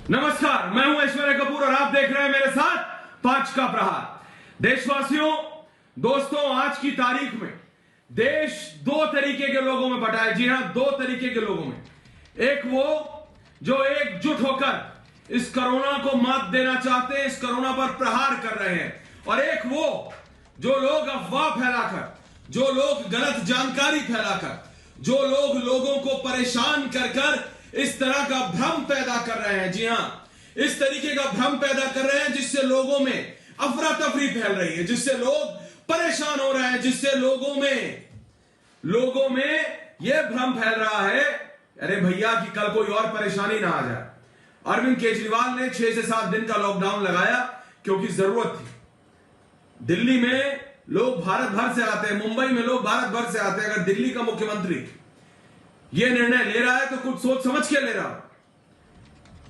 नमस्कार, मैं हूं ऐश्वर्य कपूर और आप देख रहे हैं मेरे साथ 5 का प्रहार। देशवासियों, दोस्तों, आज की तारीख में देश दो तरीके के लोगों में बटा है। जी हां, दो तरीके के लोगों में। एक वो जो एकजुट होकर इस कोरोना को मात देना चाहते हैं, इस कोरोना पर प्रहार कर रहे हैं, और एक वो जो लोग अफवाह फैलाकर, जो लोग गलत जानकारी फैलाकर, जो लोग लोगों को परेशान कर कर इस तरह का भ्रम पैदा कर रहे हैं। जी हां, इस तरीके का भ्रम पैदा कर रहे हैं जिससे लोगों में अफरा तफरी फैल रही है, जिससे लोग परेशान हो रहे हैं, जिससे लोगों में यह भ्रम फैल रहा है, अरे भैया, कि कल कोई और परेशानी ना आ जाए। अरविंद केजरीवाल ने 6 से 7 दिन का लॉकडाउन लगाया क्योंकि जरूरत थी। दिल्ली में लोग भारत भर से आते हैं, मुंबई में लोग भारत भर से आते हैं। अगर दिल्ली का मुख्यमंत्री यह निर्णय ले रहा है तो कुछ सोच समझ के ले रहा है।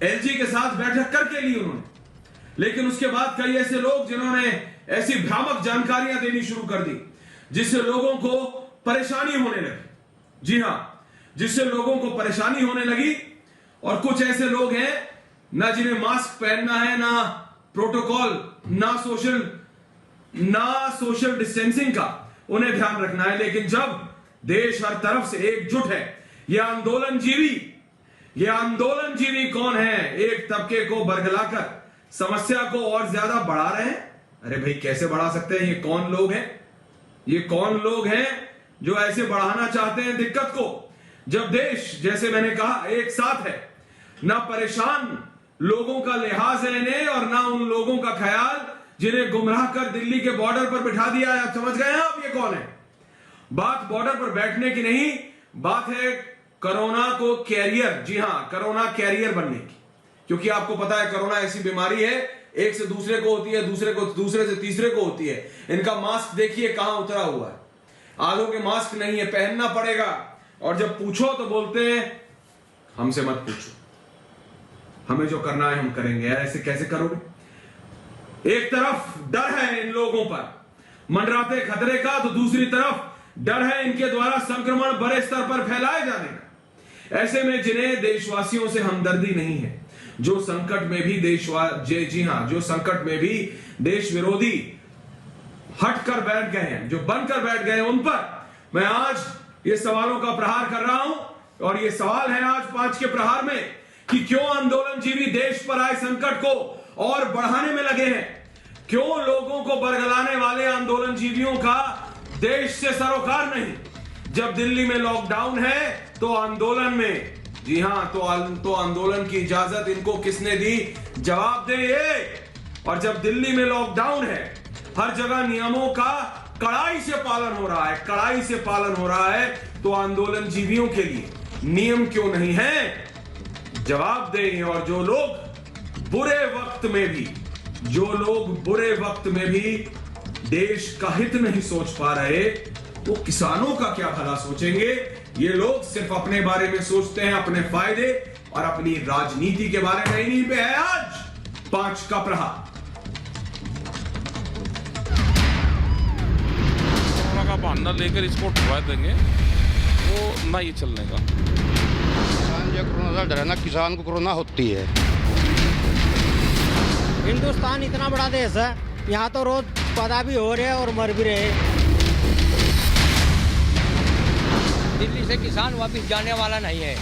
एलजी के साथ बैठक करके ली उन्होंने, लेकिन उसके बाद कई ऐसे लोग जिन्होंने ऐसी भ्रामक जानकारियां देनी शुरू कर दी जिससे लोगों को परेशानी होने लगी। जी हां, जिससे लोगों को परेशानी होने लगी। और कुछ ऐसे लोग हैं ना जिन्हें मास्क पहनना है, ना प्रोटोकॉल, ना सोशल डिस्टेंसिंग का उन्हें ध्यान रखना है। लेकिन जब देश हर तरफ से एकजुट है, ये आंदोलन जीवी कौन है? एक तबके को बरगलाकर समस्या को और ज्यादा बढ़ा रहे हैं। अरे भाई, कैसे बढ़ा सकते हैं? ये कौन लोग हैं जो ऐसे बढ़ाना चाहते हैं दिक्कत को? जब देश, जैसे मैंने कहा, एक साथ है, ना परेशान लोगों का लिहाज है इन्हें, और ना उन लोगों का ख्याल जिन्हें गुमराह कर दिल्ली के बॉर्डर पर बिठा दिया है। आप समझ गए हैं आप ये कौन है? बात बॉर्डर पर बैठने की नहीं, बात है कोरोना को कैरियर, जी हां, कोरोना कैरियर बनने की। क्योंकि आपको पता है कोरोना ऐसी बीमारी है, एक से दूसरे को होती है, दूसरे से तीसरे को होती है। इनका मास्क देखिए कहां उतरा हुआ है। आधों के मास्क नहीं है, पहनना पड़ेगा। और जब पूछो तो बोलते हैं हमसे मत पूछो, हमें जो करना है हम करेंगे। ऐसे कैसे करोगे? एक तरफ डर है इन लोगों पर मंडराते खतरे का, तो दूसरी तरफ डर है इनके द्वारा संक्रमण बड़े स्तर पर फैलाए जाने का। ऐसे में जिन्हें देशवासियों से हमदर्दी नहीं है, जो संकट में भी जो संकट में भी देश विरोधी हट कर बैठ गए हैं, जो बनकर बैठ गए हैं, उन पर मैं आज ये सवालों का प्रहार कर रहा हूं। और ये सवाल है आज 5 के प्रहार में कि क्यों आंदोलन जीवी देश पर आए संकट को और बढ़ाने में लगे हैं? क्यों लोगों को बरगलाने वाले आंदोलन जीवियों का देश से सरोकार नहीं? जब दिल्ली में लॉकडाउन है तो आंदोलन में, जी हां, तो आंदोलन की इजाजत इनको किसने दी? जवाब दे ये। और जब दिल्ली में लॉकडाउन है, हर जगह नियमों का कड़ाई से पालन हो रहा है, तो आंदोलन जीवियों के लिए नियम क्यों नहीं है? जवाब दें। और जो लोग बुरे वक्त में भी देश का हित नहीं सोच पा रहे, वो किसानों का क्या भला सोचेंगे? ये लोग सिर्फ अपने बारे में सोचते हैं, अपने फायदे और अपनी राजनीति के बारे में। इन्हीं पे है आज 5 का प्रहार। कोरोना का बहाना लेकर इसको उठवा देंगे, वो ना ये चलने का। किसान जो कोरोना से डरे ना, किसान को कोरोना होती है। हिंदुस्तान इतना बड़ा देश है, यहाँ तो रोज पैदा भी हो रहे हैं और मर भी रहे। दिल्ली से किसान वापस जाने वाला नहीं है।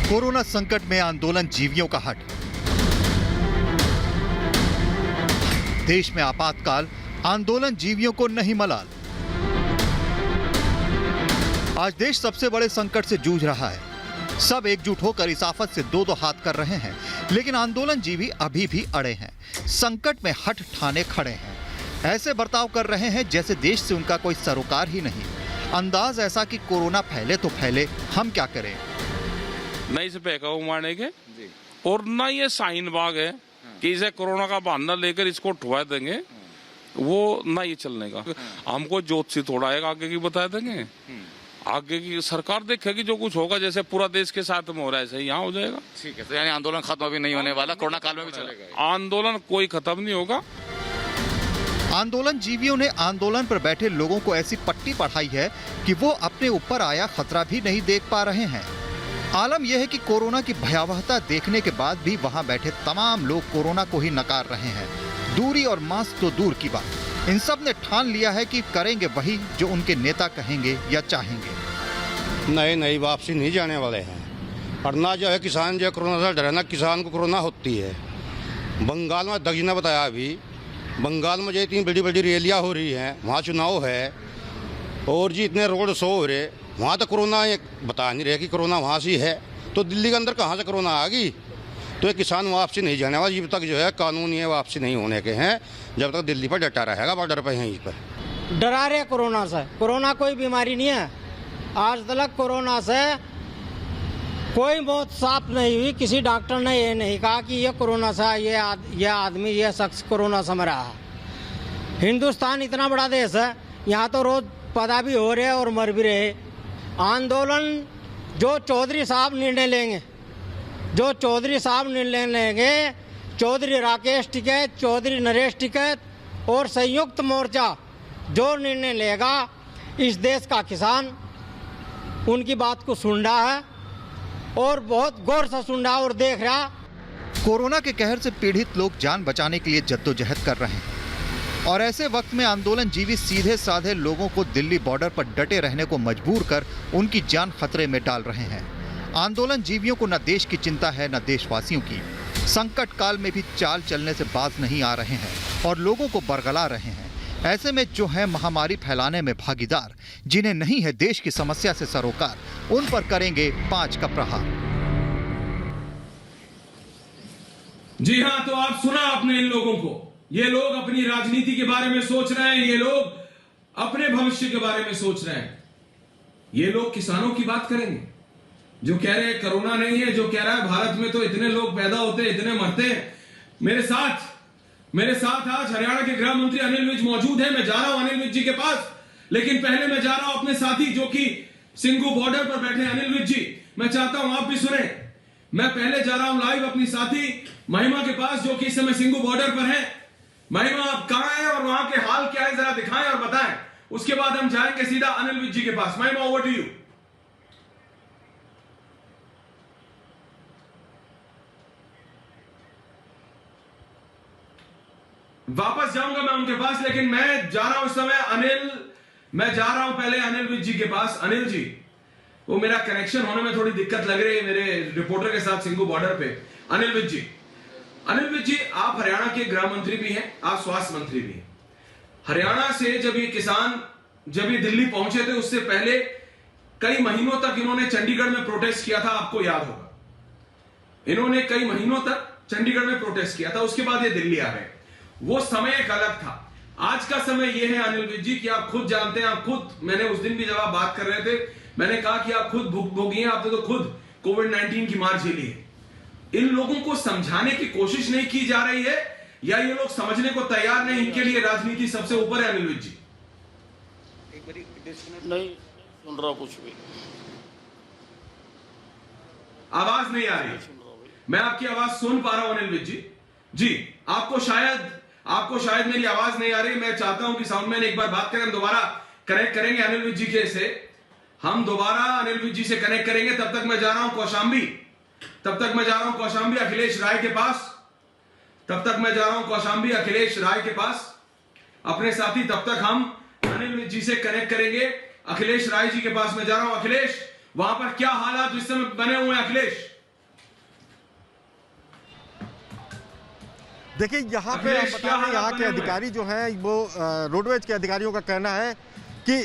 कोरोना संकट में आंदोलन जीवियों का हट। देश में आपातकाल, आंदोलन जीवियों को नहीं मलाल। आज देश सबसे बड़े संकट से जूझ रहा है। सब एकजुट होकर इस आफत से दो हाथ कर रहे हैं, लेकिन आंदोलन जीवी अभी भी अड़े हैं, संकट में हट ठाने खड़े हैं। ऐसे बर्ताव कर रहे हैं जैसे देश से उनका कोई सरोकार ही नहीं। अंदाज ऐसा कि कोरोना फैले तो फैले, हम क्या करें। न इसे बेकाबू मारने के और ना ये शाहीन बाग है कि इसे कोरोना का बहाना लेकर इसको उठवा देंगे, वो ना ये चलने का। हमको ज्योतिषी थोड़ा है आगे की बता देंगे, आगे की सरकार देखेगी जो कुछ होगा। जैसे पूरा देश के साथ में हो रहा है, ऐसे यहाँ हो जाएगा। ठीक है, तो यानी आंदोलन खत्म भी नहीं होने वाला, कोरोना काल में भी चलेगा। आंदोलन कोई खत्म नहीं होगा। आंदोलन जीवियों ने आंदोलन पर बैठे लोगों को ऐसी पट्टी पढ़ाई है कि वो अपने ऊपर आया खतरा भी नहीं देख पा रहे हैं। आलम यह है कि कोरोना की भयावहता देखने के बाद भी वहां बैठे तमाम लोग कोरोना को ही नकार रहे हैं। दूरी और मास्क तो दूर की बात, इन सब ने ठान लिया है कि करेंगे वही जो उनके नेता कहेंगे या चाहेंगे। नई वापसी नहीं जाने वाले हैं। और ना जो है किसान जो कोरोना से डरे, ना किसान को कोरोना होती है। बंगाल में दगी ने बताया, अभी बंगाल में जो इतनी बड़ी बड़ी रैलियाँ हो रही हैं, वहाँ चुनाव है और जी इतने रोड शो हो रहे, वहाँ तो कोरोना बता नहीं रहे कि कोरोना वहाँ से है, तो दिल्ली के अंदर कहाँ से कोरोना आ गई। तो ये किसान वापसी नहीं जाने वाला जब तक जो है कानूनी वापसी नहीं होने के हैं, जब तक दिल्ली पर डटा रहेगा बॉर्डर पर यहीं पर। डरा रहे कोरोना से। कोरोना कोई बीमारी नहीं है। आज तक कोरोना से कोई मौत साफ नहीं हुई। किसी डॉक्टर ने ये नहीं कहा कि ये कोरोना से ये आदमी ये शख्स कोरोना से मरा है। हिंदुस्तान इतना बड़ा देश है, यहाँ तो रोज पैदा भी हो रहे और मर भी रहे। आंदोलन जो चौधरी साहब निर्णय लेंगे, जो चौधरी साहब निर्णय लेंगे, चौधरी राकेश टिकैत, चौधरी नरेश टिकैत और संयुक्त मोर्चा जो निर्णय लेगा, इस देश का किसान उनकी बात को सुन रहा है और बहुत गौर से सुन रहा और देख रहा। कोरोना के कहर से पीड़ित लोग जान बचाने के लिए जद्दोजहद कर रहे हैं और ऐसे वक्त में आंदोलन जीवी सीधे साधे लोगों को दिल्ली बॉर्डर पर डटे रहने को मजबूर कर उनकी जान खतरे में डाल रहे हैं। आंदोलन जीवियों को न देश की चिंता है न देशवासियों की। संकट काल में भी चाल चलने से बाज नहीं आ रहे हैं और लोगों को बरगला रहे हैं। ऐसे में जो है महामारी फैलाने में भागीदार, जिन्हें नहीं है देश की समस्या से सरोकार, उन पर करेंगे 5 का प्रहार। जी हां, तो आप सुना आपने इन लोगों को। ये लोग अपनी राजनीति के बारे में सोच रहे हैं, ये लोग अपने भविष्य के बारे में सोच रहे हैं। ये लोग किसानों की बात करेंगे जो कह रहे हैं कोरोना नहीं है, जो कह रहा है भारत में तो इतने लोग पैदा होते हैं, इतने मरते हैं। मेरे साथ आज हरियाणा के गृह मंत्री अनिल विज मौजूद है। मैं जा रहा हूं अनिल विज जी के पास, लेकिन पहले मैं जा रहा हूं अपने साथी जो कि सिंघू बॉर्डर पर बैठे हैं। अनिल विज जी, मैं चाहता हूं आप भी सुने। मैं पहले जा रहा हूं लाइव अपनी साथी महिमा के पास जो कि इस समय सिंघू बॉर्डर पर है। महिमा, आप कहां हैं और वहां के हाल क्या है, जरा दिखाएं और बताएं। उसके बाद हम जाएंगे सीधा अनिल विज जी के पास। महिमा, ओवर टू यू। वापस जाऊंगा मैं उनके पास, लेकिन मैं जा रहा हूं इस समय मैं जा रहा हूं पहले अनिल विज जी के पास। अनिल जी, वो मेरा कनेक्शन होने में थोड़ी दिक्कत लग रही है मेरे रिपोर्टर के साथ सिंघू बॉर्डर पे। अनिल विज जी, आप हरियाणा के गृह मंत्री भी हैं, आप स्वास्थ्य मंत्री भी हैं। हरियाणा से जब ये दिल्ली पहुंचे थे, उससे पहले कई महीनों तक इन्होंने चंडीगढ़ में प्रोटेस्ट किया था, आपको याद होगा। इन्होंने कई महीनों तक चंडीगढ़ में प्रोटेस्ट किया था, उसके बाद ये दिल्ली आ गए। वो समय एक अलग था। आज का समय ये है अनिल विज जी कि आप खुद जानते हैं, मैंने उस दिन भी जब आप बात कर रहे थे, मैंने कहा कि आप खुद भोगी हैं, आपने तो खुद कोविड-19 की मार झेली है। इन लोगों को समझाने की कोशिश नहीं की जा रही है या ये लोग समझने को तैयार नहीं, इनके लिए राजनीति सबसे ऊपर है। अनिल विज जी, नहीं सुन रहा कुछ भी, आवाज नहीं आ रही। मैं आपकी आवाज सुन पा रहा हूं अनिल विज जी। आपको शायद मेरी आवाज नहीं आ रही। मैं चाहता हूं कि साउंडमैन एक बार बात करें, हम दोबारा कनेक्ट करेंगे अनिल विज जी के से। हम दोबारा अनिल विज जी से कनेक्ट करेंगे। तब तक मैं जा रहा हूं कौशाम्बी अखिलेश राय के पास। अपने साथी, तब तक हम अनिल विज जी से कनेक्ट करेंगे। अखिलेश राय जी के पास मैं जा रहा हूं। अखिलेश, वहां पर क्या हालात इस समय बने हुए हैं? अखिलेश, देखिए यहाँ पे आप बता रहे हैं, यहाँ के अधिकारी जो हैं वो रोडवेज के अधिकारियों का कहना है कि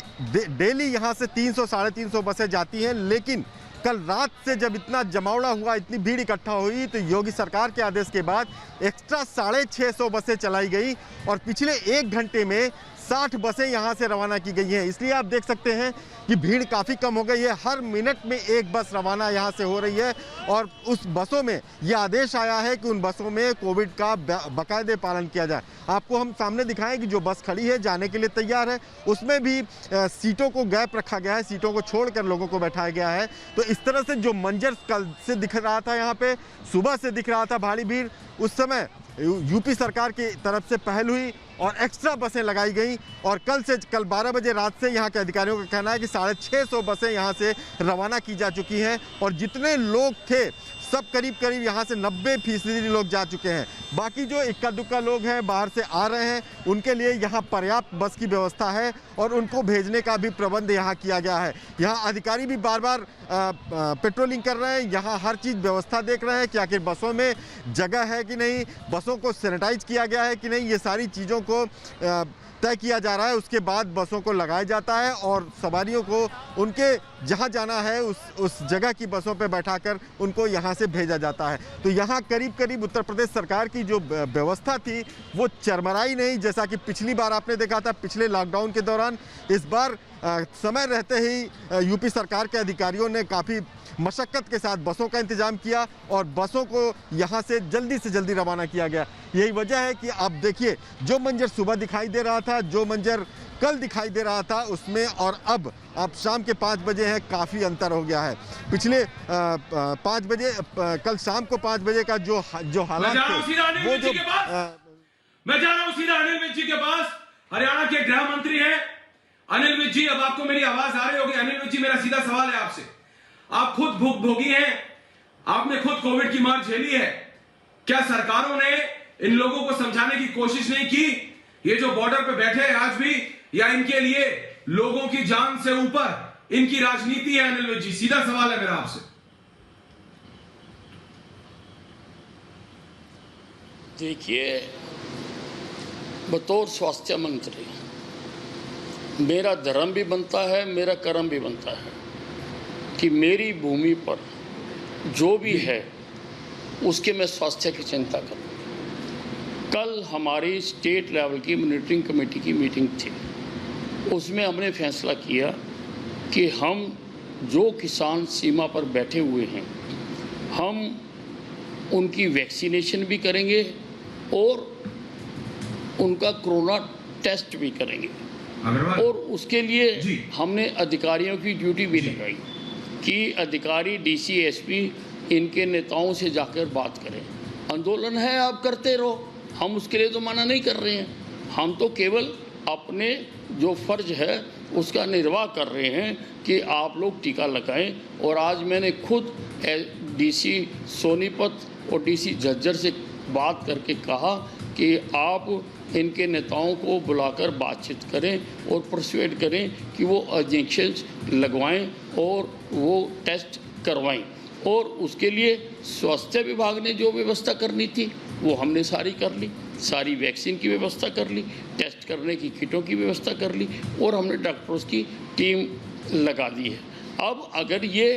डेली यहाँ से 300-350 बसें जाती हैं, लेकिन कल रात से जब इतना जमावड़ा हुआ, इतनी भीड़ इकट्ठा हुई, तो योगी सरकार के आदेश के बाद एक्स्ट्रा 650 बसें चलाई गई और पिछले 1 घंटे में 60 बसें यहाँ से रवाना की गई हैं। इसलिए आप देख सकते हैं कि भीड़ काफ़ी कम हो गई है। हर मिनट में एक बस रवाना यहाँ से हो रही है और उस बसों में ये आदेश आया है कि उन बसों में कोविड का बाकायदे पालन किया जाए। आपको हम सामने दिखाएं कि जो बस खड़ी है, जाने के लिए तैयार है, उसमें भी सीटों को गैप रखा गया है, सीटों को छोड़कर लोगों को बैठाया गया है। तो इस तरह से जो मंजर कल से दिख रहा था, यहाँ पे सुबह से दिख रहा था भारी भीड़, उस समय यूपी सरकार की तरफ से पहल हुई और एक्स्ट्रा बसें लगाई गई और कल 12 बजे रात से यहाँ के अधिकारियों का कहना है कि 650 बसें यहाँ से रवाना की जा चुकी हैं और जितने लोग थे सब करीब यहाँ से 90% लोग जा चुके हैं। बाकी जो इक्का दुक्का लोग हैं बाहर से आ रहे हैं उनके लिए यहाँ पर्याप्त बस की व्यवस्था है और उनको भेजने का भी प्रबंध यहाँ किया गया है। यहाँ अधिकारी भी बार बार पेट्रोलिंग कर रहे हैं, यहाँ हर चीज़ व्यवस्था देख रहे हैं कि आखिर बसों में जगह है कि नहीं, बसों को सैनिटाइज किया गया है कि नहीं, ये सारी चीज़ों को तय किया जा रहा है। उसके बाद बसों को लगाया जाता है और सवारियों को उनके जहां जाना है उस जगह की बसों पे बैठाकर उनको यहां से भेजा जाता है। तो यहां करीब उत्तर प्रदेश सरकार की जो व्यवस्था थी वो चरमराई नहीं, जैसा कि पिछली बार आपने देखा था पिछले लॉकडाउन के दौरान। इस बार समय रहते ही यूपी सरकार के अधिकारियों ने काफ़ी मशक्क़त के साथ बसों का इंतजाम किया और बसों को यहाँ से जल्दी रवाना किया गया। यही वजह है कि आप देखिए जो मंजर सुबह दिखाई दे रहा था, जो मंजर कल दिखाई दे रहा था उसमें और अब शाम के 5 बजे है, काफ़ी अंतर हो गया है। पिछले 5 बजे कल शाम को 5 बजे का जो हालात थे वो जो मैं जा रहा हूं सीधा अनिल विज जी के पास। हरियाणा के गृह मंत्री हैं अनिल विज जी। अब आपको मेरी आवाज आ रही होगी। अनिल विज जी, मेरा सीधा सवाल है आपसे, आप खुद भुगभोगी हैं, आपने खुद कोविड की मार झेली है, क्या सरकारों ने इन लोगों को समझाने की कोशिश नहीं की? ये जो बॉर्डर पे बैठे हैं आज भी, या इनके लिए लोगों की जान से ऊपर इनकी राजनीति है? अनिल विज जी, सीधा सवाल है मेरा आपसे। देखिए, बतौर स्वास्थ्य मंत्री मेरा धर्म भी बनता है, मेरा कर्म भी बनता है कि मेरी भूमि पर जो भी है उसके मैं स्वास्थ्य की चिंता करूं। कल हमारी स्टेट लेवल की मॉनिटरिंग कमेटी की मीटिंग थी, उसमें हमने फैसला किया कि हम जो किसान सीमा पर बैठे हुए हैं हम उनकी वैक्सीनेशन भी करेंगे और उनका कोरोना टेस्ट भी करेंगे और उसके लिए हमने अधिकारियों की ड्यूटी भी लगाई कि अधिकारी डीसी एसपी इनके नेताओं से जाकर बात करें। आंदोलन है, आप करते रहो, हम उसके लिए तो मना नहीं कर रहे हैं, हम तो केवल अपने जो फर्ज है उसका निर्वाह कर रहे हैं कि आप लोग टीका लगाएं। और आज मैंने खुद डीसी सोनीपत और डीसी झज्जर से बात करके कहा कि आप इनके नेताओं को बुलाकर बातचीत करें और परसुएड करें कि वो इंजेक्शन लगवाएं और वो टेस्ट करवाएं। और उसके लिए स्वास्थ्य विभाग ने जो व्यवस्था करनी थी वो हमने सारी कर ली, सारी वैक्सीन की व्यवस्था कर ली, टेस्ट करने की किटों की व्यवस्था कर ली और हमने डॉक्टरों की टीम लगा दी है। अब अगर ये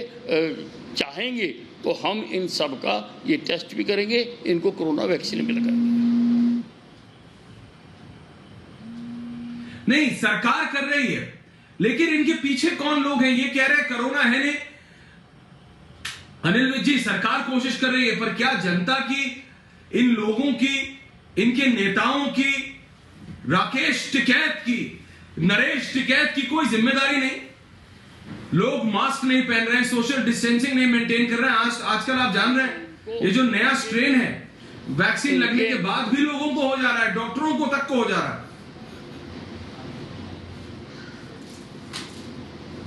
चाहेंगे तो हम इन सब का ये टेस्ट भी करेंगे, इनको कोरोना वैक्सीन भी लगाएंगे। नहीं, सरकार कर रही है, लेकिन इनके पीछे कौन लोग हैं? ये कह रहे हैं कोरोना है नहीं। अनिल विज जी, सरकार कोशिश कर रही है, पर क्या जनता की, इन लोगों की, इनके नेताओं की, राकेश टिकैत की, नरेश टिकैत की कोई जिम्मेदारी नहीं? लोग मास्क नहीं पहन रहे हैं, सोशल डिस्टेंसिंग नहीं मेंटेन कर रहे हैं। आजकल आप जान रहे हैं ये जो नया स्ट्रेन है, वैक्सीन लगने के बाद भी लोगों को हो जा रहा है, डॉक्टरों को तक को हो जा रहा है।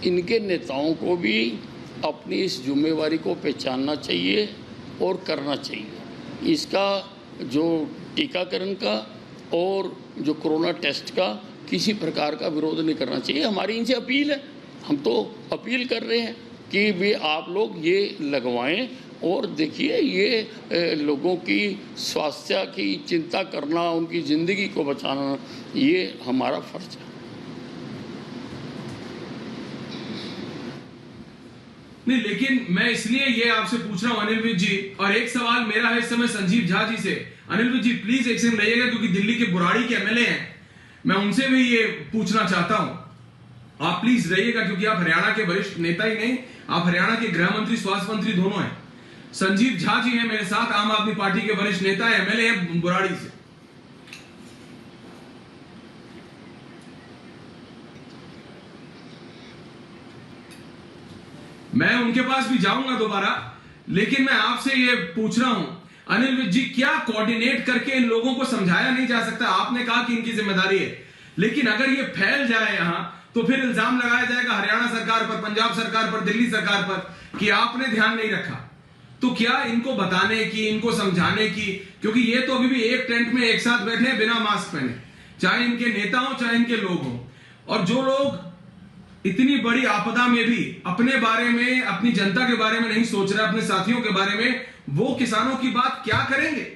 इनके नेताओं को भी अपनी इस जिम्मेवारी को पहचानना चाहिए और करना चाहिए। इसका जो टीकाकरण का और जो कोरोना टेस्ट का किसी प्रकार का विरोध नहीं करना चाहिए। हमारी इनसे अपील है, हम तो अपील कर रहे हैं कि वे आप लोग ये लगवाएं। और देखिए, ये लोगों की स्वास्थ्य की चिंता करना, उनकी ज़िंदगी को बचाना, ये हमारा फर्ज है। नहीं, लेकिन मैं इसलिए ये आपसे पूछ रहा हूं अनिल विज जी, और एक सवाल मेरा है इस समय संजीव झा जी से। अनिल विज जी, प्लीज एक सेकंड रहिएगा, क्योंकि दिल्ली के बुराड़ी के एमएलए हैं, मैं उनसे भी ये पूछना चाहता हूं। आप प्लीज रहिएगा, क्योंकि आप हरियाणा के वरिष्ठ नेता ही नहीं, आप हरियाणा के गृह मंत्री, स्वास्थ्य मंत्री दोनों हैं। संजीव झा जी हैं मेरे साथ, आम आदमी पार्टी के वरिष्ठ नेता है, एमएलए हैं बुराड़ी से। मैं उनके पास भी जाऊंगा दोबारा, लेकिन मैं आपसे ये पूछ रहा हूं, अनिल विज जी, क्या कोऑर्डिनेट करके इन लोगों को समझाया नहीं जा सकता? आपने कहा कि इनकी जिम्मेदारी है, लेकिन अगर ये फैल जाए यहां तो फिर इल्जाम लगाया जाएगा हरियाणा सरकार पर, पंजाब सरकार पर, दिल्ली सरकार पर कि आपने ध्यान नहीं रखा। तो क्या इनको बताने की, इनको समझाने की, क्योंकि ये तो अभी भी एक टेंट में एक साथ बैठे हैं बिना मास्क पहने, चाहे इनके नेता हो चाहे इनके लोग हो। और जो लोग इतनी बड़ी आपदा में भी अपने बारे में, अपनी जनता के बारे में नहीं सोच रहे, अपने साथियों के बारे में, वो किसानों की बात क्या करेंगे?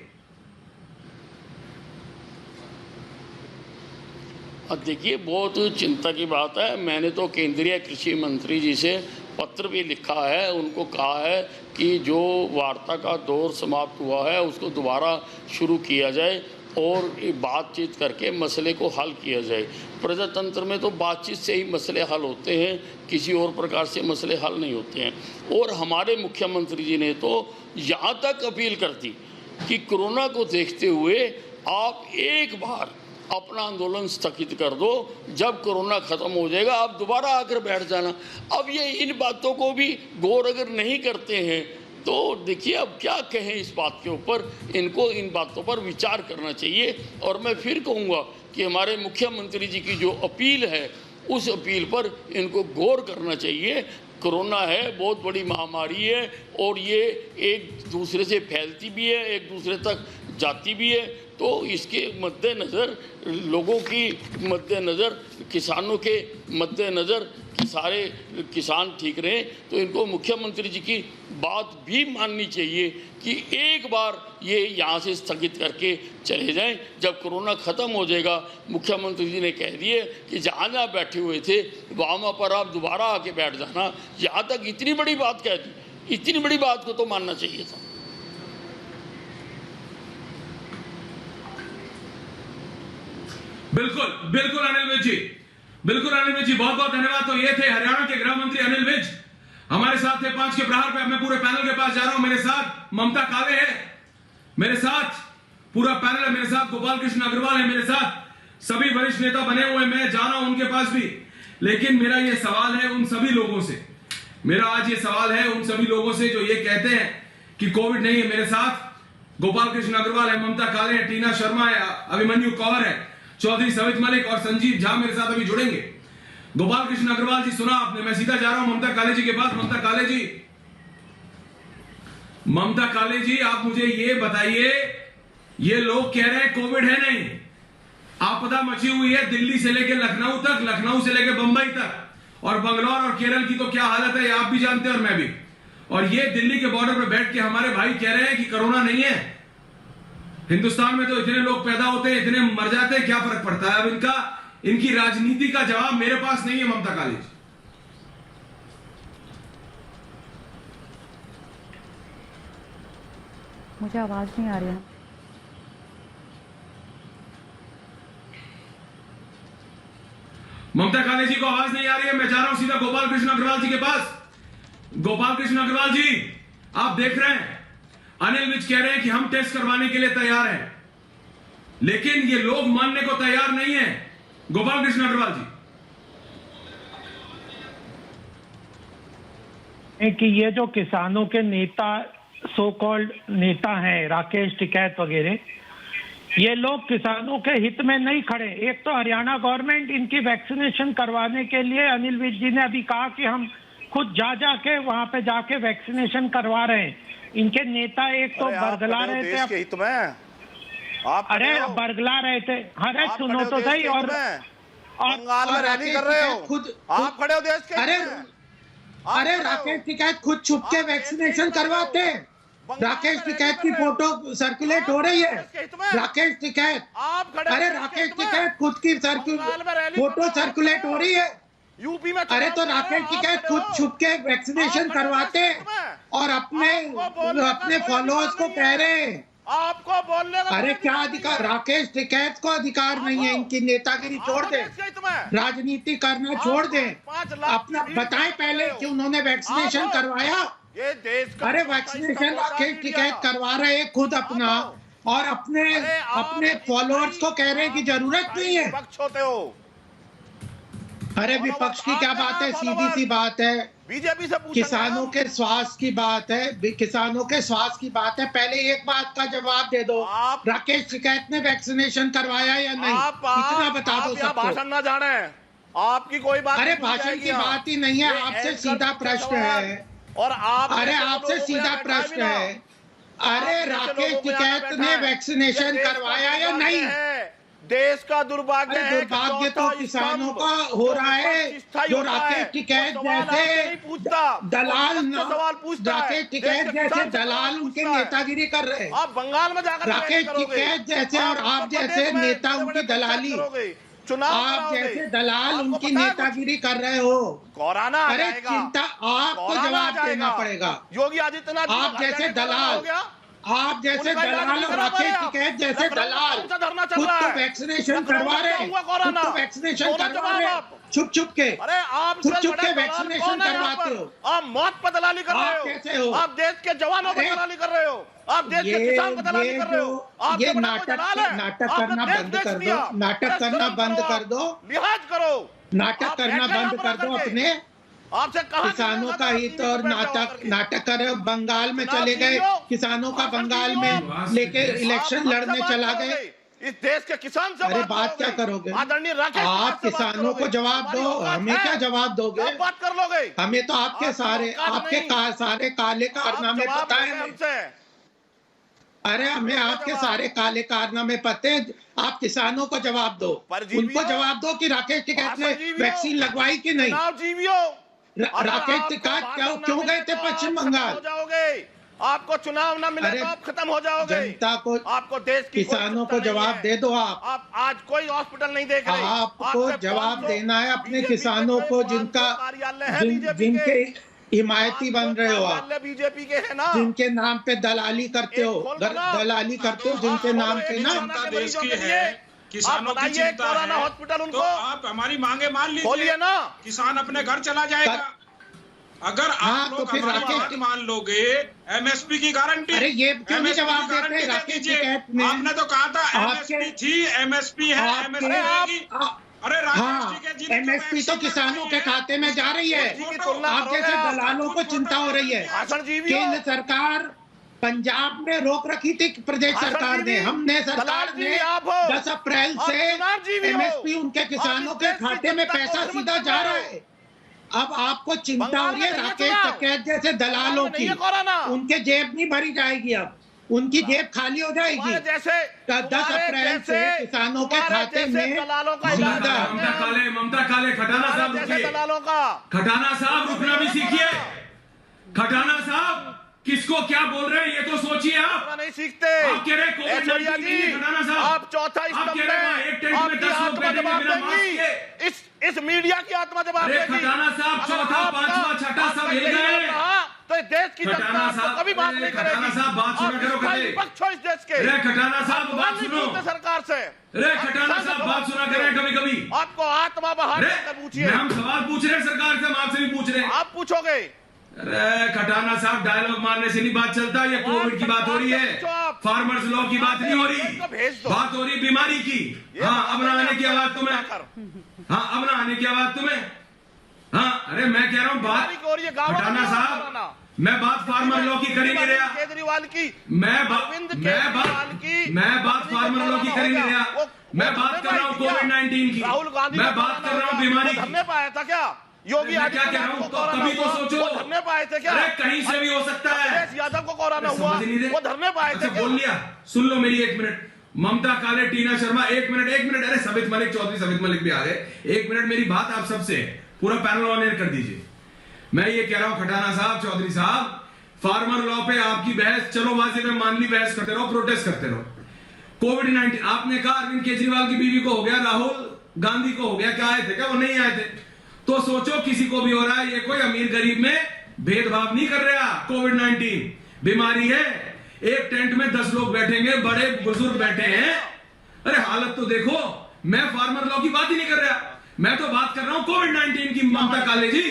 अब देखिए, बहुत चिंता की बात है। मैंने तो केंद्रीय कृषि मंत्री जी से पत्र भी लिखा है, उनको कहा है कि जो वार्ता का दौर समाप्त हुआ है उसको दोबारा शुरू किया जाए और बातचीत करके मसले को हल किया जाए। प्रजातंत्र में तो बातचीत से ही मसले हल होते हैं, किसी और प्रकार से मसले हल नहीं होते हैं। और हमारे मुख्यमंत्री जी ने तो यहाँ तक अपील कर दी कि कोरोना को देखते हुए आप एक बार अपना आंदोलन स्थगित कर दो, जब कोरोना ख़त्म हो जाएगा आप दोबारा आकर बैठ जाना। अब ये इन बातों को भी गौर अगर नहीं करते हैं तो देखिए अब क्या कहें इस बात के ऊपर। इनको इन बातों पर विचार करना चाहिए। और मैं फिर कहूँगा कि हमारे मुख्यमंत्री जी की जो अपील है उस अपील पर इनको गौर करना चाहिए। कोरोना है, बहुत बड़ी महामारी है और ये एक दूसरे से फैलती भी है, एक दूसरे तक जाती भी है। तो इसके मद्देनज़र, लोगों की मद्देनज़र, किसानों के मद्देनज़र कि सारे किसान ठीक रहें, तो इनको मुख्यमंत्री जी की बात भी माननी चाहिए कि एक बार ये यहाँ से स्थगित करके चले जाएं। जब कोरोना ख़त्म हो जाएगा, मुख्यमंत्री जी ने कह दिए कि जहाँ जहाँ बैठे हुए थे वहाँ पर आप दोबारा आके बैठ जाना। यहाँ तक इतनी बड़ी बात कह दी, इतनी बड़ी बात को तो मानना चाहिए था। बिल्कुल बिल्कुल अनिल विज जी, बिल्कुल अनिल विज जी, बहुत बहुत धन्यवाद। तो ये थे हरियाणा के गृह मंत्री अनिल विज, हमारे साथ थे 5 के प्रहार पे। मैं पूरे पैनल के पास जा रहा हूं। मेरे साथ ममता काले है, मेरे साथ पूरा पैनल है, मेरे साथ गोपाल कृष्ण अग्रवाल है, मेरे साथ सभी वरिष्ठ नेता बने हुए। मैं जा रहा हूं उनके पास भी, लेकिन मेरा ये सवाल है उन सभी लोगों से, मेरा आज ये सवाल है उन सभी लोगों से जो ये कहते हैं कि कोविड नहीं है। मेरे साथ गोपाल कृष्ण अग्रवाल है, ममता काले है, टीना शर्मा है, अभिमन्यु कौर है, चौधरी सवित मलिक और संजीव झा मेरे साथ अभी जुड़ेंगे। गोपाल कृष्ण अग्रवाल जी, सुना आपने, मैं सीधा जा रहा हूं ममता काले जी के पास। ममता काले जी, ममता काले जी, आप मुझे ये बताइए, ये लोग कह रहे हैं कोविड है नहीं, आपदा मची हुई है दिल्ली से लेकर लखनऊ तक, लखनऊ से लेकर बंबई तक, और बंगलौर और केरल की तो क्या हालत है ये आप भी जानते हैं और मैं भी। और ये दिल्ली के बॉर्डर पर बैठ के हमारे भाई कह रहे हैं कि कोरोना नहीं है। हिंदुस्तान में तो इतने लोग पैदा होते हैं, इतने मर जाते हैं, क्या फर्क पड़ता है? अब इनकी राजनीति का जवाब मेरे पास नहीं है ममता काले जी। मुझे आवाज नहीं आ रही है। ममता काले जी को आवाज नहीं आ रही है। मैं जा रहा हूं सीधा गोपाल कृष्ण अग्रवाल जी के पास। गोपाल कृष्ण अग्रवाल जी, आप देख रहे हैं अनिल विज कह रहे हैं कि हम टेस्ट करवाने के लिए तैयार हैं, लेकिन ये लोग मानने को तैयार नहीं है। गोपाल कृष्ण अग्रवाल जी, कि ये जो किसानों के नेता, सो कॉल्ड नेता हैं, राकेश टिकैत वगैरह, ये लोग किसानों के हित में नहीं खड़े। एक तो हरियाणा गवर्नमेंट इनकी वैक्सीनेशन करवाने के लिए, अनिल विज जी ने अभी कहा कि हम खुद जाके वहां पे जाके वैक्सीनेशन करवा रहे हैं। इनके नेता एक तो बरगला रहे थे, हित में आप अरे बरगला रहे थे, अरे सुनो तो सही। और बंगाल में रैली कर रहे हो, खुद आप खड़े हो देश के। अरे राकेश टिकैत खुद छुप के वैक्सीनेशन करवाते। राकेश टिकैत की फोटो सर्कुलेट हो रही है। राकेश टिकैत, अरे राकेश टिकैत खुद की फोटो सर्कुलेट हो रही है यूपी में। अरे तो राकेश टिकैत खुद छुप के वैक्सीनेशन करवाते और अपने फॉलोअर्स को कह रहे हैं आपको बोलने का। अरे क्या अधिकार? राकेश टिकैत को अधिकार नहीं है। इनकी नेतागिरी छोड़ दे, राजनीति करना छोड़ दे, अपना बताएं पहले कि उन्होंने वैक्सीनेशन करवाया। ये देश का अरे वैक्सीनेशन राकेश टिकैत करवा रहे हैं खुद अपना, और अपने फॉलोअर्स को कह रहे हैं कि जरूरत नहीं है। पक्ष होते हो। अरे विपक्ष की क्या बात है, सीधी सी बात है। बीजेपी से पूछेंगे किसानों के स्वास्थ्य की बात है, किसानों के स्वास्थ्य की बात है। पहले एक बात का जवाब दे दो, राकेश टिकैत ने वैक्सीनेशन करवाया या नहीं, इतना बता दो सबको। भाषण ना जाने, आपकी कोई बात अरे भाषण की बात ही नहीं है, आपसे सीधा प्रश्न है। और आप अरे आपसे सीधा प्रश्न है, अरे राकेश टिकैत ने वैक्सीनेशन करवाया या नहीं? देश का दुर्भाग्य है, दुर्भाग्य तो किसानों का हो रहा है, जो राकेश टिकैत जैसे दलाल, सवाल पूछता है, राकेश टिकैत जैसे दलाल उनके नेतागिरी कर रहे हैं। आप बंगाल में जाकर राकेश टिकैत जैसे और आप जैसे नेता उनकी दलाली, आप जैसे दलाल उनकी नेतागिरी कर रहे हो। कोरोना अरे चिंता, आपको जवाब देना पड़ेगा। योगी आदित्यनाथ आप जैसे दलाल, आप जैसे दलाल और राकेश टिकैत जैसे दलाल खुद तो वैक्सीनेशन करवा रहे हैं, खुद तो वैक्सीनेशन करवा रहे हैं, छुप छुप के, अरे आप छुप छुप के वैक्सीनेशन करवाते हो। आप मौत पर दलाली कर रहे हो, कैसे हो? आप देश के जवानों पर दलाली कर रहे हो, आप देश के किसान पर दलाली कर रहे हो। ये नाटक करना बंद कर दो, नाटक करना बंद कर दो, लिहाज करो, नाटक करना बंद कर दो अपने। आपसे किसानों का हित और नाटक कर रहे हो। बंगाल में चले गए, किसानों का बंगाल में लेके इलेक्शन लड़ने चला गए। इस देश के किसान से अरे बात क्या करोगे? आदरणीय राकेश आप किसानों को जवाब दो, हमें क्या जवाब दोगे? बात कर लोगे? हमें तो आपके सारे काले कारनामे पता है हमसे। अरे हमें आपके सारे काले कारनामे पते हैं, आप किसानों को जवाब दो, उनको जवाब दो कि राकेश टिकैत ने वैक्सीन लगवाई कि नहीं। राकेश टिकैत क्यों गए थे पश्चिम बंगाल? आपको चुनाव ना मिले तो आप खत्म हो जाओगे। जनता को, आपको देश की किसानों को जवाब दे दो। आप आज कोई हॉस्पिटल नहीं देख रहे, आपको जवाब देना है अपने किसानों को, जिनके हिमायती बन रहे हो आप, बीजेपी के है ना, जिनके नाम पे दलाली करते हो, दलाली करते हो जिनके नाम पे ना। देश की है, किसानों की चिंता है, हॉस्पिटल उनको, तो आप हमारी मांगे मान लीजिए, बोलिए ना, किसान अपने घर चला जाएगा। अगर आप लोग तो हमारी बात मान लोगे, एमएसपी की गारंटी। अरे ये क्यों नहीं जवाब देते राकेश टिकैत ने? आपने तो कहा था एमएसपी थी, एमएसपी है, एमएसपी रहेगी। अरे एमएसपी तो किसानों के खाते में जा रही है, आप जैसे दलालों को चिंता हो रही है। केंद्र सरकार पंजाब में रोक रखी थी प्रदेश सरकार ने, सरकार ने 10 अप्रैल से एमएसपी उनके किसानों के खाते में पैसा सीधा जा रहा है। अब आपको चिंता हो रही है राकेश टिकैत जैसे दलालों की, उनके जेब नहीं भरी जाएगी, अब उनकी जेब खाली हो जाएगी। 10 अप्रैल से किसानों के खाते में ममता काले खटाना साहब रुकिए, खटाना साहब रुकना भी सीखिए। खटाना साहब किसको क्या बोल रहे हैं ये तो सोचिए। आप नहीं सीखते, आप कह रहे कोविड-19 खटाना साहब, आप चौथा आप कह रहे एक टेंट में 10 लोग बैठे बिना मास्क के। इस मीडिया की आत्मा जवाब देगी। खटाना साहब चौथा, पांचवा, छठा सब हिल गए। तो देश की जनता कभी बात नहीं करेगी। खटाना साहब बात सुना करो कभी। पक्ष हो इस देश के। अरे खटाना साहब बात सुनो सरकार से। अरे खटाना साहब बात सुना करें कभी कभी। आपको आत्मा बाहर पूछिए। हम सवाल पूछ रहे हैं सरकार से, हम आपसे भी पूछ रहे हैं। आप पूछोगे। अरे खटाना साहब डायलॉग मारने से नहीं बात चलता। ये कोविड की बात हो रही है, फार्मर्स लॉ की बात नहीं हो रही, बात हो रही बीमारी की। हाँ अब ना आने की आवाज तुम्हें, हाँ अब ना आने की आवाज तुम्हें। हाँ अरे मैं कह रहा हूँ बात खटाना साहब, मैं बात फार्मर लॉ की कर ही नहीं रहा, केजरीवाल की, मैं बात फार्मर लॉ की कर ही नहीं रहा। मैं बात कर रहा हूँ कोविड-19 की, राहुल गांधी, मैं बात कर रहा हूँ बीमारी की। धरने पाया था क्या योगी क्या कह रहा हूँ? कभी तो सोचो, धरने पाए थे क्या? अरे कहीं से भी हो सकता है। यादव को कोरोना हुआ, वो धरने पाए थे। बोल लिया, सुन लो मेरी 1 मिनट। ममता काले, टीना शर्मा, 1 मिनट। अरे सबित मलिक, चौधरी सबित मलिक भी आ गए। 1 मिनट मेरी बात आप सबसे, पूरा पैनल ऑन एयर कर दीजिए। मैं ये कह रहा हूं खटाना साहब, चौधरी साहब, फार्मर लॉ पे आपकी बहस चलोबाजी में मान ली, बहस करते रहो, प्रोटेस्ट करते रहो। कोविड-19 आपने कहा अरविंद केजरीवाल की बीवी को हो गया, राहुल गांधी को हो गया, क्या आए थे क्या? वो नहीं आए थे। तो सोचो किसी को भी हो रहा है, ये कोई अमीर गरीब में भेदभाव नहीं कर रहा। कोविड-19 बीमारी है, एक टेंट में 10 लोग बैठेंगे, बड़े बुजुर्ग बैठे हैं। अरे हालत तो देखो। मैं फार्मर लॉ की बात ही नहीं कर रहा, मैं तो बात कर रहा हूं कोविड-19 की। ममता काले जी,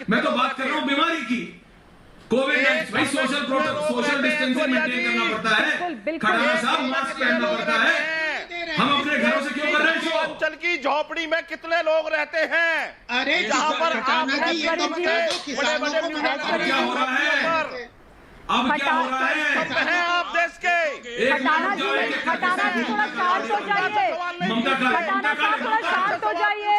मैं तो बात कर रहा हूं बीमारी की। कोविड-19 भाई सोशल डिस्टेंसिंग मेंटेन करना पड़ता है। खटाना साहब मास्क पहनना पड़ता है। हम अपने घरों से क्यों कर रहे हैं शो? अंचल की झोपड़ी में कितने लोग रहते हैं? अरे जहाँ पर आप अब क्या हो रहा है? अब क्या हो रहा है? आप देश के एक मिनट जाओ, खटाना जी थोड़ा शांत हो जाइए। ममता काले, खटाना साहब थोड़ा शांत हो जाइए।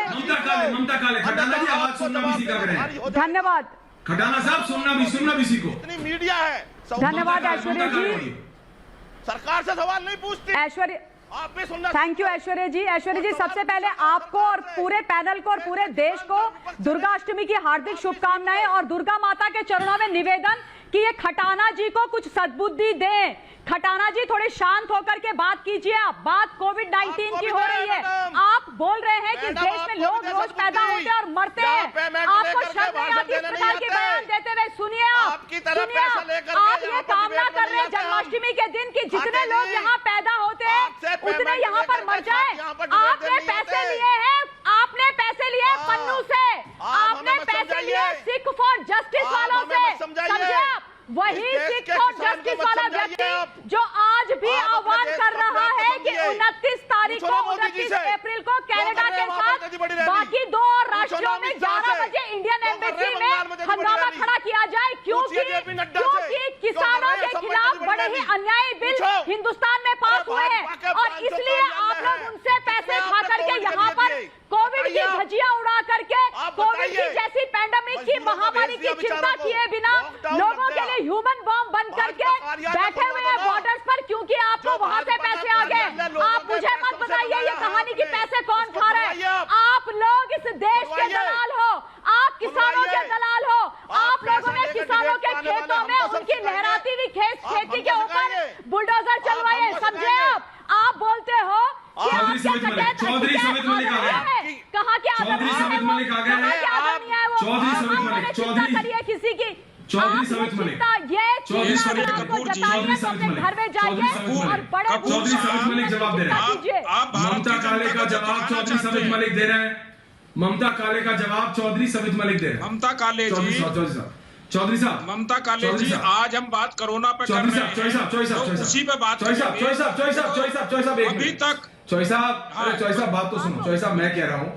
ममता काले, खटाना जी आवाज सुनना भी सीखा करें। धन्यवाद खटाना साहब, सुनना भी सीखो। इतनी मीडिया है, धन्यवाद ऐश्वर्या जी। सरकार से सवाल नहीं पूछती। ऐश्वर्या, आप भी सुनना। थैंक यू ऐश्वर्या जी। ऐश्वर्या जी, सबसे पहले आपको और पूरे पैनल को और पूरे देश को दुर्गाष्टमी की हार्दिक शुभकामनाएं और दुर्गा माता के चरणों में निवेदन कि ये खटाना जी को कुछ सद्बुद्धि दें। खटाना जी थोड़े शांत होकर के बात कीजिए। आप बात कोविड-19 की हो रही है। आप बोल रहे हैं कि देश में लोग रोज पैदा होते और मरते हैं। आपको शर्म नहीं आती इस प्रकार की बयान देते हुए? सुनिए आप ये कामना कर रहे हैं जन्माष्टमी के दिन कि जितने लोग यहाँ पैदा होते हैं उतने यहाँ पर मर जाए। आपने पैसे लिए हैं, आपने पैसे लिए पन्नू से, आपने पैसे लिए सिख फॉर जस्टिस वालों से, समझे आप? वही सिख फॉर जस्टिस वाला व्यक्ति जो आज भी आह्वान कर रहा है कि 29 तारीख को 29 अप्रैल को कनाडा के साथ बाकी 2 और राष्ट्रों में 11 बजे इंडियन एम्बेसी में हंगामा खड़ा किया जाए, क्योंकि किसानों के खिलाफ बड़े ही अन्यायी बिल हिंदुस्तान में पास हुए हैं और इसलिए आप लोग उनसे पैसे खा करके यहाँ पर कोविड की धज्जियां उड़ा करके कोविड की जैसी पैंडेमिक की महामारी की चिंता किए बिना लोगों के लिए ह्यूमन बॉम्ब बन करके बैठे हुए हैं बॉर्डर्स पर, क्योंकि आपको वहां से पैसे आ गए। आप मुझे मत बताइए ये कहानी की पैसे कौन खा रहे हैं। आप लोग इस देश के दलाल हो, आप किसानों के दलाल हो। आप लोगों ने किसानों के खेतों में उनकी लहराती हुई खेती के ऊपर बुलडोजर चलवाए, समझे आप बोलते हो चौधरी समित मलिक आ गए। कहाँ के चौधरी समित मलिक आ गए हैं। चौधरी समित मलिक, चौधरी किसी की चौधरी समित मलिक, चौधरी समित मलिक घर में जाइए और बड़े चौधरी समित मलिक जवाब दे रहे हैं। ममता काले का जवाब चौधरी समित मलिक दे रहे हैं। ममता काले का जवाब चौधरी समित मलिक दे रहे हैं। ममता काले जी, चौधरी साहब, ममता काले जी, आज हम बात कोरोना पे कर रहे हैं, उसी पे बात करेंगे। अभी तक चौधरी साहब बात तो सुनो। चौधरी साहब, मैं कह रहा हूं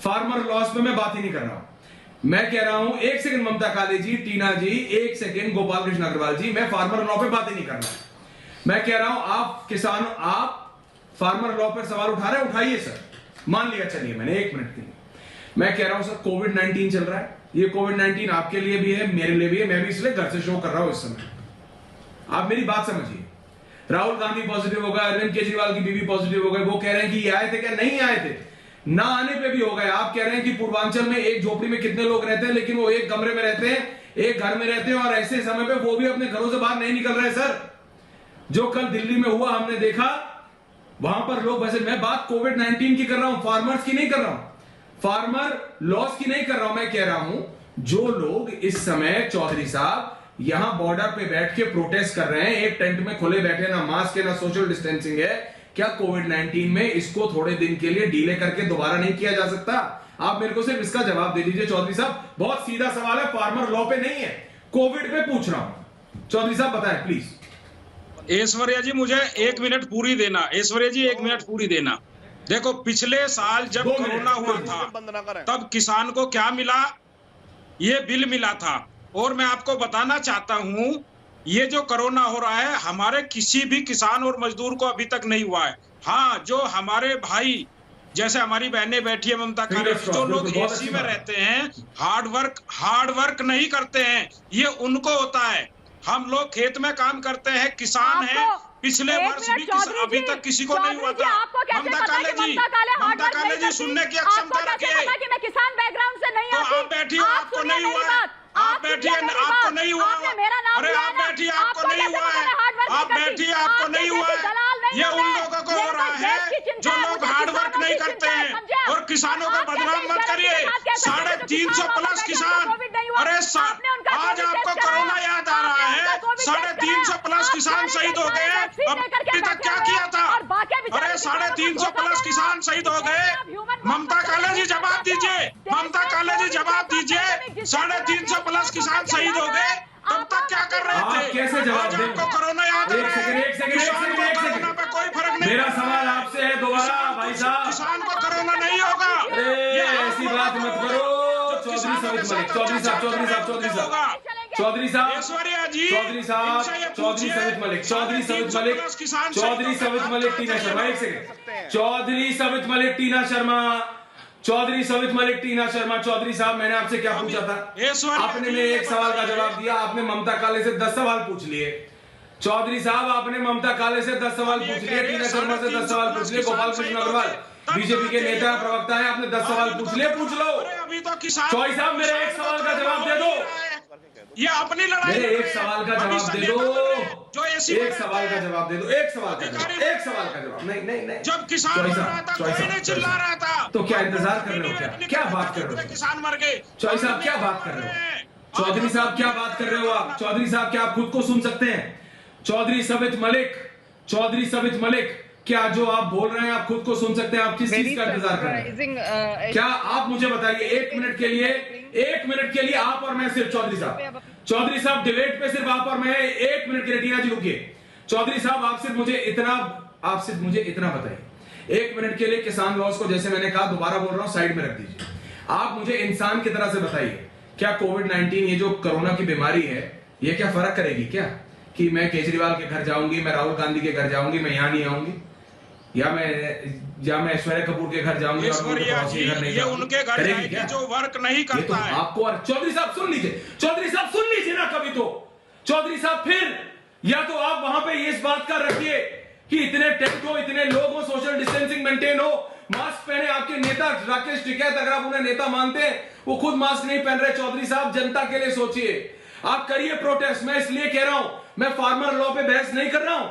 फार्मर लॉस पे मैं बात ही नहीं कर रहा हूं। मैं कह रहा हूं, एक सेकंड ममता काले जी, टीना जी, एक सेकंड गोपाल कृष्ण अग्रवाल जी, मैं फार्मर लॉ पे बात ही नहीं कर रहा। मैं कह रहा हूं आप फार्मर लॉ पर सवाल उठा रहे हैं, उठाइए सर, मान लिया, चलिए मैंने 1 मिनट दी। मैं कह रहा हूं सर कोविड-19 चल रहा है, ये कोविड-19 आपके लिए भी है, मेरे लिए भी है, मैं भी इसलिए घर से शो कर रहा हूं इस समय। आप मेरी बात समझिए। राहुल गांधी पॉजिटिव हो गए, अरविंद केजरीवाल की बीवी पॉजिटिव हो गए, वो कह रहे हैं कि ये आए थे क्या? नहीं आए थे, ना आने पे भी हो गए। आप कह रहे हैं कि पूर्वांचल में एक झोपड़ी में कितने लोग रहते हैं, लेकिन वो एक कमरे में रहते हैं, एक घर में रहते हैं और ऐसे समय पे वो भी अपने घरों से बाहर नहीं निकल रहे। सर, जो कल दिल्ली में हुआ हमने देखा, वहां पर लोग, वैसे मैं बात कोविड-19 की कर रहा हूं, फार्मर्स की नहीं कर रहा हूं, फार्मर लॉस की नहीं कर रहा हूं। मैं कह रहा हूं जो लोग इस समय, चौधरी साहब, यहां बॉर्डर पे बैठ के प्रोटेस्ट कर रहे हैं, एक टेंट में खुले बैठे, ना मास्क है ना सोशल डिस्टेंसिंग है, क्या कोविड-19 में इसको थोड़े दिन के लिए डीले करके दोबारा नहीं किया जा सकता? आप मेरे को सिर्फ इसका जवाब दे दीजिए चौधरी साहब। बहुत सीधा सवाल है, फार्मर लॉ पे नहीं है, कोविड पे पूछ रहा हूं। चौधरी साहब बताएं प्लीज। ऐश्वर्या जी, मुझे 1 मिनट पूरी देना। ऐश्वर्या जी 1 मिनट पूरी देना। देखो, पिछले साल जब कोरोना हुआ था तब किसान को क्या मिला? ये बिल मिला था। और मैं आपको बताना चाहता हूं, ये जो कोरोना हो रहा है हमारे किसी भी किसान और मजदूर को अभी तक नहीं हुआ है। हाँ, जो हमारे भाई, जैसे हमारी बहनें बैठी है ममता काले, जो लोग एसी में रहते हैं, हार्ड वर्क नहीं करते हैं, ये उनको होता है। हम लोग खेत में काम करते हैं, किसान हैं, पिछले वर्ष भी अभी तक किसी को नहीं हुआ था। ममता काले जी सुनने की क्षमता रखिए। मैं किसान बैकग्राउंड से नहीं आती, आप बैठिए, आपको नहीं हुआ है। आप बैठिए, आपको नहीं हुआ। अरे आप बैठिए, आपको नहीं हुआ है। आप बैठिए, आपको नहीं हुआ है। ये उन लोगों को हो रहा है जो लोग हार्ड वर्क नहीं करते हैं। और किसानों को बदनाम मत करिए। 350 प्लस किसान, अरे आज आपको कोरोना याद आ रहा है, 350 प्लस किसान शहीद हो गए। अभी तक क्या किया था? अरे 350 प्लस किसान शहीद हो गए। ममता काले जी जवाब दीजिए, ममता काले जी जवाब दीजिए। 350 प्लस किसान शहीद हो गए, तब तक क्या कर रहे थे? कैसे जवाब आज आपको कोरोना याद आ रहा है? कोरोना पे कोई फर्क नहीं मेरा सवाल आपसे है दोबारा भाई साहब, किसान को कोरोना नहीं होगा। ऐसी बात मत करो चौधरी सवित मलिक, चौधरी साहब चौधरी साहब चौधरी साहब चौधरी साहब चौधरी साहब चौधरी सवित मलिक, चौधरी सवित मलिक, चौधरी सवित मलिक टीना शर्मा, एक सेकंड, चौधरी सवित मलिक टीना शर्मा, चौधरी सवित मलिक टीना शर्मा। चौधरी साहब मैंने आपसे क्या पूछा था, आपने मेरे एक सवाल का जवाब दिया, आपने ममता काले से 10 सवाल पूछ लिए। चौधरी साहब आपने ममता काले से 10 सवाल पूछ लिए, टीना शर्मा से 10 सवाल पूछ लिए, गोपाल कृष्ण अग्रवाल बीजेपी के नेता प्रवक्ता है, आपने 10 सवाल पूछ लिए, पूछ लो। अभी तो किसान, चौधरी साहब मेरे एक सवाल का जवाब दे दो, ये अपनी लड़ाई, मेरे एक सवाल का जवाब दे दो, जो ऐसी एक सवाल का जवाब दे दो, एक सवाल का जवाब, एक सवाल का जवाब। नहीं नहीं नहीं, जब किसान मर रहा था कोई नहीं चिल्ला रहा था, तो क्या इंतजार कर रहे हो, क्या बात कर रहे हो, किसान मर गए। चौधरी साहब क्या बात कर रहे हो, चौधरी साहब क्या बात कर रहे हो आप, चौधरी साहब क्या आप खुद को सुन सकते हैं, चौधरी सवित मलिक, चौधरी सवित मलिक, क्या जो आप बोल रहे हैं आप खुद को सुन सकते हैं, आप किस चीज का इंतजार कर रहे हैं, क्या आप मुझे बताइए एक मिनट के लिए आप और मैं सिर्फ, चौधरी साहब डिबेट पे सिर्फ आप और मैं एक मिनट के लिए, टीना जी रुकिए, चौधरी साहब आप सिर्फ मुझे इतना बताइए, एक मिनट के लिए किसान लॉस को, जैसे मैंने कहा दोबारा बोल रहा हूं, साइड में रख दीजिए, आप मुझे इंसान की तरह से बताइए, क्या कोविड-19 ये जो कोरोना की बीमारी है ये क्या फर्क करेगी क्या, कि मैं केजरीवाल के घर जाऊंगी, मैं राहुल गांधी के घर जाऊंगी, मैं यहां नहीं आऊंगी, या मैं ऐश्वर्या कपूर के घर जाऊंगी और ये उनके घर जाएगी जो वर्क नहीं करता है आपको। और चौधरी साहब सुन लीजिए ना कभी तो, चौधरी साहब फिर या तो आप वहां पे इस बात का रखिए कि इतने टेस्ट हो, इतने लोग हो, सोशल डिस्टेंसिंग मेंटेन हो, मास्क पहने, आपके नेता राकेश टिकैत, अगर आप उन्हें नेता मानते हैं, वो खुद मास्क नहीं पहन रहे। चौधरी साहब जनता के लिए सोचिए, आप करिए प्रोटेस्ट, मैं इसलिए कह रहा हूं, मैं फार्मर लॉ पे बहस नहीं कर रहा हूं,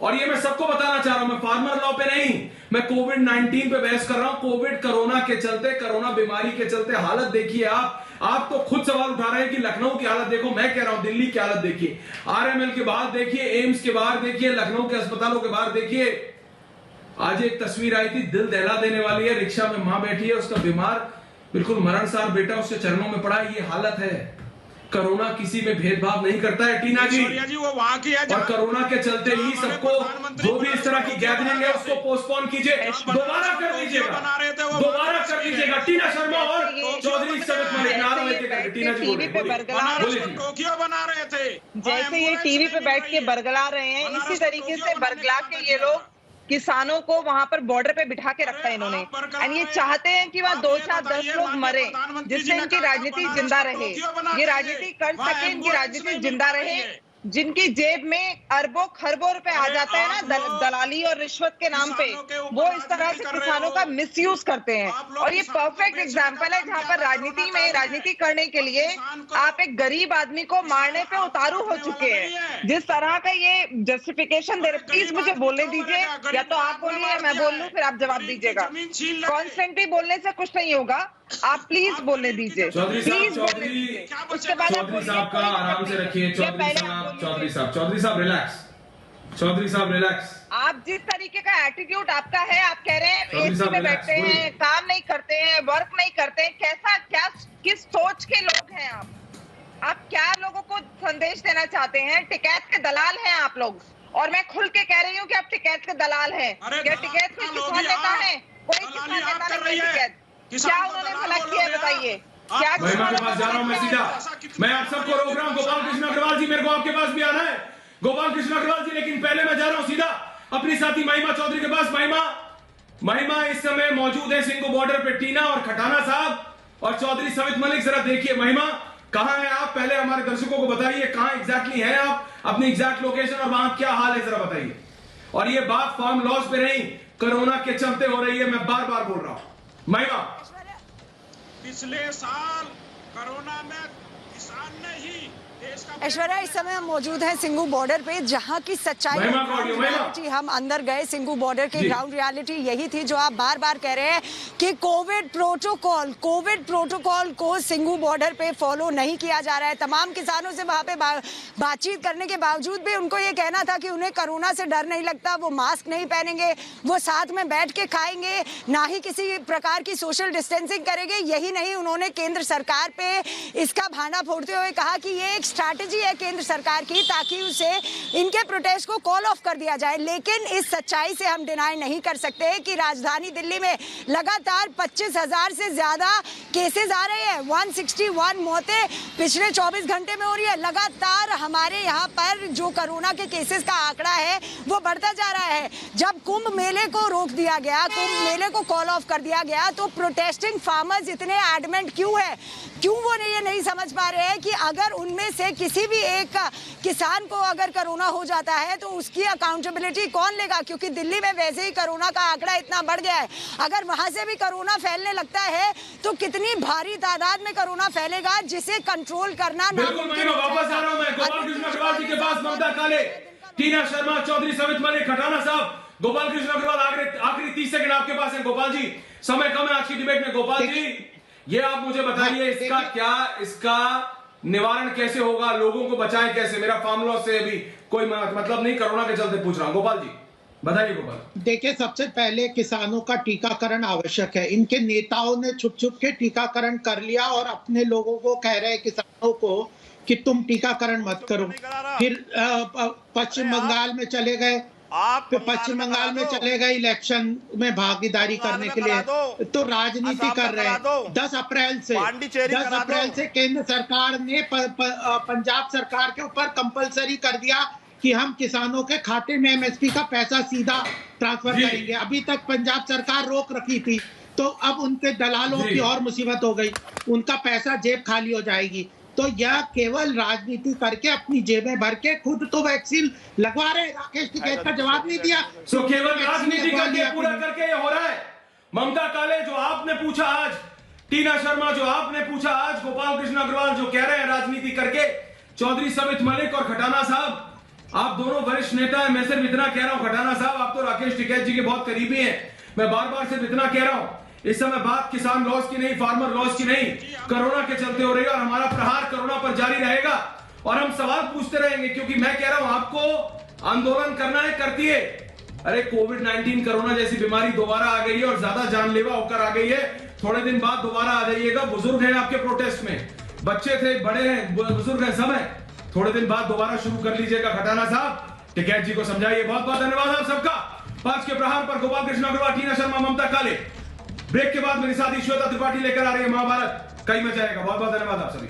और ये मैं सबको बताना चाह रहा हूं, मैं फार्मर लॉ पे नहीं, मैं कोविड-19 पे बहस कर रहा हूं। कोरोना के चलते, कोरोना बीमारी के चलते हालत देखिए आप तो खुद सवाल उठा रहे हैं कि लखनऊ की हालत देखो, मैं कह रहा हूं दिल्ली की हालत देखिए, आरएमएल के बाहर देखिए, एम्स के बाहर देखिए, लखनऊ के अस्पतालों के बाहर देखिए। आज एक तस्वीर आई थी, दिल दहला देने वाली है, रिक्शा में मां बैठी है, उसका बीमार बिल्कुल मरणसार बेटा उसके चरणों में पड़ा है, ये हालत है। कोरोना किसी में भेदभाव नहीं करता है टीना जी, वो वहां की है, और कोरोना के चलते ही सबको, जो भी इस तरह की गैदरिंग है उसको पोस्टपोन कीजिए, दोबारा कर दीजिएगा, टीना शर्मा और चौधरी सवित मलिक, टीना जी टोक्यो बना रहे थे, जैसे ये टीवी पे बैठ के बरगला रहे हैं, इसी तरीके से बरगला के ये लोग किसानों को वहां पर बॉर्डर पे बिठा के रखा है इन्होंने, और ये चाहते हैं कि वहाँ 2 4 10 लोग मरे, जिससे इनकी राजनीति जिंदा रहे, ये राजनीति कर सके, इनकी राजनीति जिंदा रहे, जिनकी जेब में अरबों खरबों रुपए आ जाता है ना दलाली और रिश्वत के नाम पे, वो इस तरह से किसानों का मिसयूज करते हैं। और ये परफेक्ट एग्जांपल है जहां पर राजनीति करने के लिए आप एक गरीब आदमी को मारने पे उतारू हो चुके हैं। जिस तरह का ये जस्टिफिकेशन दे रहे, प्लीज मुझे बोलने दीजिए, या तो आप बोलिए या मैं बोल लूं, फिर आप जवाब दीजिएगा। कॉन्स्टेंटली बोलने से कुछ नहीं होगा, आप प्लीज बोलने दीजिए, प्लीज बोलने दीजिए, उसके बाद चौधरी साहब का आराम से रखिए, चौधरी साहब रिलैक्स। आप जिस तरीके का एटीट्यूड आपका है, आप कह रहे हैं एसी में बैठते हैं, काम नहीं करते हैं, वर्क नहीं करते हैं, किस सोच के लोग हैं आप क्या लोगों को संदेश देना चाहते हैं? टिकैत के दलाल हैं आप लोग, और मैं खुल के कह रही हूँ कि आप टिकैत के दलाल हैं। क्या टिकैत कोई किसान नेता है? कोई किसान नेता नहीं है टिकैत। क्या उन्होंने भला किया बताइए? क्या महिमा के पास जा रहा हूं मैं सीधा, मैं आप सबको रोक रहा हूं। गोपाल कृष्ण अग्रवाल जी, मेरे को आपके पास भी आना है, गोपाल कृष्ण अग्रवाल जी, लेकिन पहले मैं जा रहा हूं सीधा अपनी साथी महिमा चौधरी के पास। महिमा इस समय मौजूद है सिंगू बॉर्डर पे, टीना और खटाना साहब और चौधरी सवित मलिक, जरा देखिए महिमा कहां है आप, पहले हमारे दर्शकों को बताइए कहां एग्जैक्टली है आप, अपनी एग्जैक्ट लोकेशन और वहां क्या हाल है जरा बताइए। और ये बात फार्म लॉस पे नहीं, कोरोना के चलते हो रही है, मैं बार बार बोल रहा हूं। महिमा, पिछले साल कोरोना में किसान ने ही देश का, ऐश्वर्या इस समय हम मौजूद हैं सिंगू बॉर्डर पे, जहां की सच्चाई हम अंदर गए। सिंगू बॉर्डर की ग्राउंड रियलिटी यही थी जो आप बार बार कह रहे हैं कि कोविड प्रोटोकॉल को सिंगू बॉर्डर पे फॉलो नहीं किया जा रहा है। तमाम किसानों से वहां पे बातचीत करने के बावजूद भी उनको ये कहना था कि उन्हें कोरोना से डर नहीं लगता, वो मास्क नहीं पहनेंगे, वो साथ में बैठ के खाएंगे, ना ही किसी प्रकार की सोशल डिस्टेंसिंग करेंगे। यही नहीं, उन्होंने केंद्र सरकार पे इसका भांडा फोड़ते हुए कहा कि ये एक स्ट्रैटेजी है केंद्र सरकार की ताकि उसे इनके प्रोटेस्ट को कॉल ऑफ कर दिया जाए। लेकिन इस सच्चाई से हम डिनाई नहीं कर सकते कि राजधानी दिल्ली में लगातार 25,000 से ज्यादा केसेस आ रहे हैं। 161 मौतें पिछले 24 घंटे में हो रही है। लगातार हमारे यहाँ पर जो कोरोना के केसेस का आंकड़ा है वो बढ़ता जा रहा है। जब कुंभ मेले को रोक दिया गया, कुंभ मेले को कॉल ऑफ कर दिया गया, तो प्रोटेस्टिंग फार्मर्स इतने एडमेंट क्यों है? क्यों वो ये नहीं समझ पा रहे हैं कि अगर उनमें से किसी भी एक किसान को अगर कोरोना हो जाता है तो उसकी अकाउंटेबिलिटी कौन लेगा? क्योंकि दिल्ली में वैसे ही कोरोना का आंकड़ा इतना बढ़ गया है। अगर वहां से भी कोरोना फैलने लगता है तो कितनी भारी तादाद में कोरोना फैलेगा जिसे कंट्रोल करना बिल्कुल। वापस आ रहा हूं मैं गोपाल कृष्ण अग्रवाल जी के पास। ममता काले, टीना शर्मा, चौधरी समित मलिक, खटाना साहब, गोपाल कृष्ण अग्रवाल, आखिरी 30 सेकंड आपके पास है। गोपाल जी, समय कम है आज की डिबेट में। गोपाल जी, ये आप मुझे बताइए इसका निवारण कैसे होगा? लोगों को बचाएं कैसे? मेरा फार्म लॉस से अभी कोई मतलब नहीं, कोरोना के चलते पूछ रहा हूं। गोपाल जी बताइए। गोपाल, देखिए, सबसे पहले किसानों का टीकाकरण आवश्यक है। इनके नेताओं ने छुप छुप के टीकाकरण कर लिया और अपने लोगों को कह रहे हैं किसानों को कि तुम टीकाकरण मत करो। फिर पश्चिम बंगाल में चले गए, पश्चिम बंगाल में चले गए इलेक्शन में भागीदारी करने के लिए, तो राजनीति कर रहे हैं। 10 अप्रैल से केंद्र सरकार ने पंजाब सरकार के ऊपर कंपलसरी कर दिया कि हम किसानों के खाते में एमएसपी का पैसा सीधा ट्रांसफर करेंगे। अभी तक पंजाब सरकार रोक रखी थी, तो अब उनके दलालों की और मुसीबत हो गई, उनका पैसा जेब खाली हो जाएगी। तो यह केवल राजनीति करके अपनी जेबें भर के खुद तो वैक्सीन लगवा रहे। राकेश टिकैत का जवाब नहीं दिया। तो केवल राजनीति करके पूरा करके ये हो रहा है। ममता काले, जो आपने पूछा आज, टीना शर्मा जो आपने पूछा आज, गोपाल कृष्ण अग्रवाल जो कह रहे हैं राजनीति करके, चौधरी समित मलिक और खटाना साहब, आप दोनों वरिष्ठ नेता हैं। मैं सिर्फ इतना कह रहा हूं, खटाना साहब आप तो राकेश टिकैत जी के बहुत करीबी हैं। मैं बार बार सिर्फ इतना कह रहा हूं, इस समय बात किसान लॉस की नहीं, फार्मर लॉस की नहीं, कोरोना के चलते हो रही है और हमारा प्रहार कोरोना पर जारी रहेगा और हम सवाल पूछते रहेंगे। क्योंकि मैं कह रहा हूं, आपको आंदोलन करना है, करती है। अरे कोविड-19 कोरोना जैसी बीमारी दोबारा आ गई है और ज्यादा जानलेवा होकर आ गई है। थोड़े दिन बाद दोबारा आ जाइएगा। बुजुर्ग हैं आपके प्रोटेस्ट में, बच्चे थे, बड़े हैं, बुजुर्ग हैं, सब है। थोड़े दिन बाद दोबारा शुरू कर लीजिएगा। खटाना साहब, टिकैत जी को समझाइए। बहुत बहुत धन्यवाद आप सबका। 5 के प्रहार पर गोपाल कृष्ण अग्रवाल, टीना शर्मा, ममता काले। ब्रेक के बाद मेरे साथ श्वेता त्रिपाठी लेकर आ रही है महाभारत। कई में जाएगा। बहुत बहुत धन्यवाद आप सभी।